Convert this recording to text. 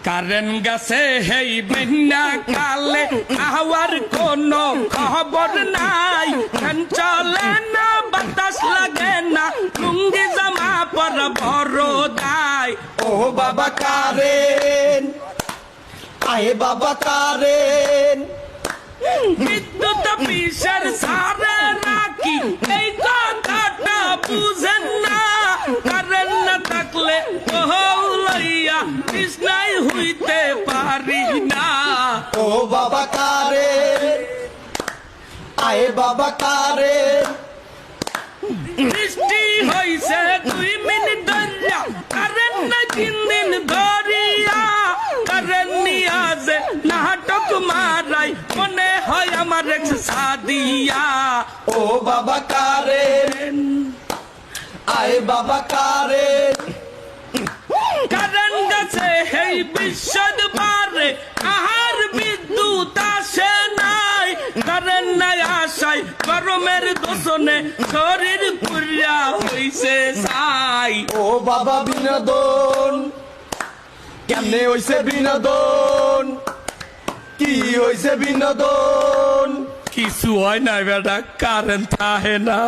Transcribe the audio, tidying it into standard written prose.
Current গেছে হেই বন্যা কালে আহার কোনো খবর নাই, ফ্যান চলে না বাতাস লাগে না, লুঙ্গি জামা পর বড় দায়। ও বাবা কারেন, আয়ে বাবা কারেন, বিদ্যুৎ অফিসের সারে রাখি এই কথাটা বুঝেন না, কারেন্ট না থাকলে লইয়া কৃষ্ণাই হইতে পারি না। ও বাবা কারেন, আয়ে বাবা কারেন, বৃষ্টি হইছে 2 মিনিট ধরিয়া, কারেন্ট না 3 দিন ধরিয়া, কারেন্ট নিয়া যে নাটক মারাই মনে হয় আমার এক্স সাদিয়া। ও বাবা কারেন, আয়ে বাবা কারেন, কারেন্ট গেছে এই বিশ্বদ পারে আহার বিদ্যুৎ আসে নাই, কারেন্ট নাই আসায় গরমের দোষণে শরীর পুরিয়া হইছে ছাই। ও বাবা বিনোদন, কেমনে হইছে বিনোদন, কি হইছে বিনোদন? কিছু হয় না বেটা, কারেন্ট থাকে না।